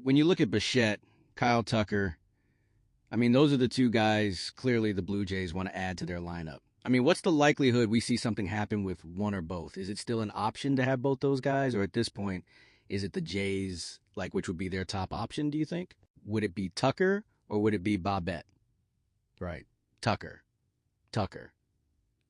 when you look at Bichette, Kyle Tucker, I mean, those are the two guys clearly the Blue Jays want to add to their lineup. I mean, what's the likelihood we see something happen with one or both? Is it still an option to have both those guys? Or at this point, is it the Jays, like, which would be their top option, do you think? Would it be Tucker or would it be Bobette? Right. Tucker. Tucker.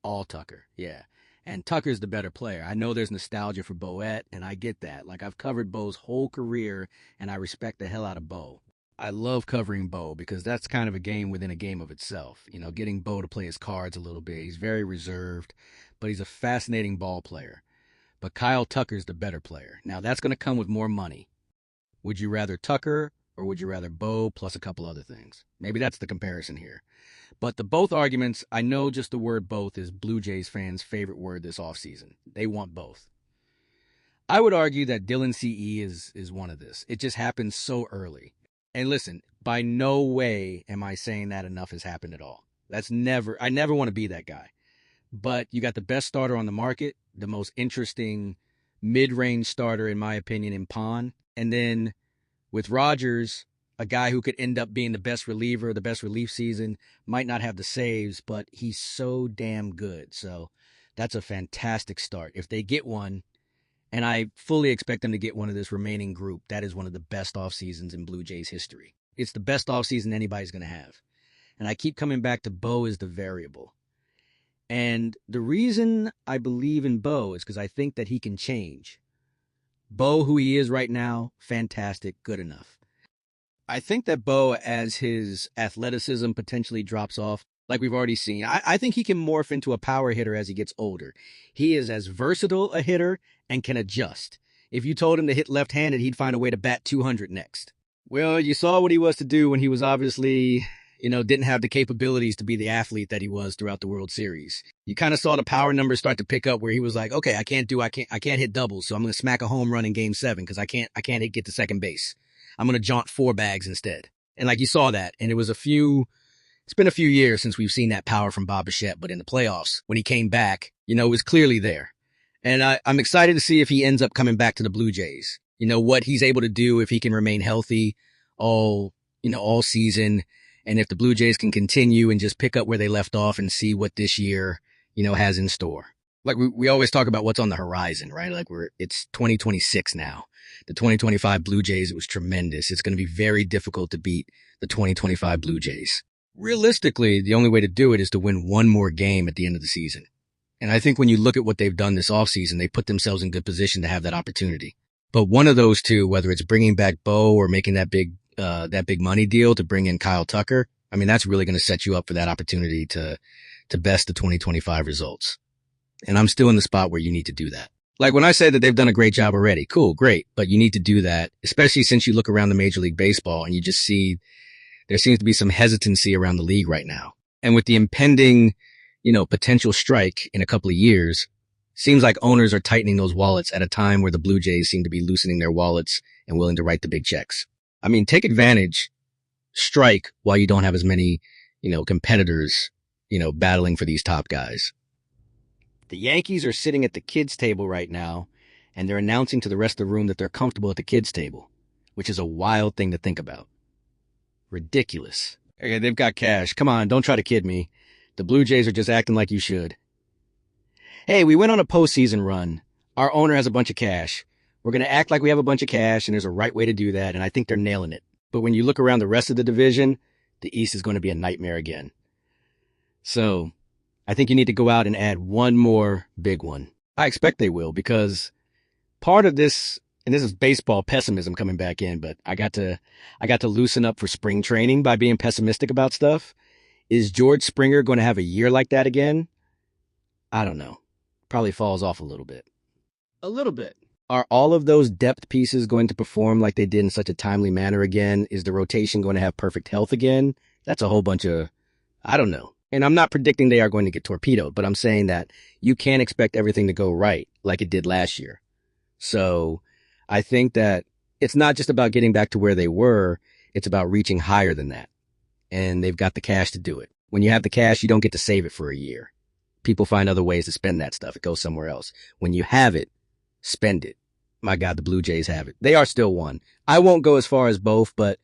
All Tucker. Yeah. And Tucker's the better player. I know there's nostalgia for Boette, and I get that. Like, I've covered Bo's whole career, and I respect the hell out of Bo. I love covering Bo because that's kind of a game within a game of itself. You know, getting Bo to play his cards a little bit. He's very reserved, but he's a fascinating ball player. But Kyle Tucker's the better player. Now, that's going to come with more money. Would you rather Tucker or would you rather Bo plus a couple other things? Maybe that's the comparison here. But the both arguments, I know just the word both is Blue Jays fans' favorite word this offseason. They want both. I would argue that Dylan CE is one of this. It just happened so early. And listen, by no way am I saying that enough has happened at all. I never want to be that guy. But you got the best starter on the market, the most interesting mid-range starter, in my opinion, in Pond. And then with Rogers, a guy who could end up being the best reliever, the best relief season, might not have the saves, but he's so damn good. So that's a fantastic start. If they get one, and I fully expect them to get one of this remaining group, that is one of the best off seasons in Blue Jays history. It's the best off season anybody's going to have. And I keep coming back to Bo is the variable. And the reason I believe in Bo is because I think that he can change. Bo, who he is right now, fantastic, good enough. I think that Bo, as his athleticism potentially drops off, like we've already seen, I think he can morph into a power hitter as he gets older. He is as versatile a hitter and can adjust. If you told him to hit left-handed, he'd find a way to bat 200 next. Well, you saw what he was to do when he was obviously, didn't have the capabilities to be the athlete that he was throughout the World Series. You kind of saw the power numbers start to pick up where he was like, okay, I can't hit doubles, so I'm going to smack a home run in Game 7 because I can't get to second base. I'm going to jaunt 4 bags instead. And like you saw that, and it's been a few years since we've seen that power from Bo Bichette, but in the playoffs, when he came back, it was clearly there. And I'm excited to see if he ends up coming back to the Blue Jays. What he's able to do if he can remain healthy all season. And if the Blue Jays can continue and just pick up where they left off and see what this year, has in store. Like we always talk about what's on the horizon, right? Like it's 2026 now. The 2025 Blue Jays, it was tremendous. It's going to be very difficult to beat the 2025 Blue Jays. Realistically, the only way to do it is to win one more game at the end of the season. And I think when you look at what they've done this offseason, they put themselves in good position to have that opportunity. But one of those two, whether it's bringing back Bo or making that big money deal to bring in Kyle Tucker, I mean, that's really going to set you up for that opportunity to best the 2025 results. And I'm still in the spot where you need to do that. Like when I said that they've done a great job already, cool, great. But you need to do that, especially since you look around the Major League Baseball and you just see there seems to be some hesitancy around the league right now. And with the impending, potential strike in a couple of years, seems like owners are tightening those wallets at a time where the Blue Jays seem to be loosening their wallets and willing to write the big checks. I mean, take advantage, strike while you don't have as many, competitors, battling for these top guys. The Yankees are sitting at the kids' table right now, and they're announcing to the rest of the room that they're comfortable at the kids' table, which is a wild thing to think about. Ridiculous. Okay, they've got cash. Come on, don't try to kid me. The Blue Jays are just acting like you should. Hey, we went on a postseason run. Our owner has a bunch of cash. We're going to act like we have a bunch of cash, and there's a right way to do that, and I think they're nailing it. But when you look around the rest of the division, the East is going to be a nightmare again. So I think you need to go out and add one more big one. I expect they will, because part of this, and this is baseball pessimism coming back in, but I got to loosen up for spring training by being pessimistic about stuff. Is George Springer going to have a year like that again? I don't know. Probably falls off a little bit. A little bit. Are all of those depth pieces going to perform like they did in such a timely manner again? Is the rotation going to have perfect health again? That's a whole bunch of, I don't know. And I'm not predicting they are going to get torpedoed, but I'm saying that you can't expect everything to go right like it did last year. So I think that it's not just about getting back to where they were. It's about reaching higher than that. And they've got the cash to do it. When you have the cash, you don't get to save it for a year. People find other ways to spend that stuff. It goes somewhere else. When you have it, spend it. My God, the Blue Jays have it. They are still one. I won't go as far as both, but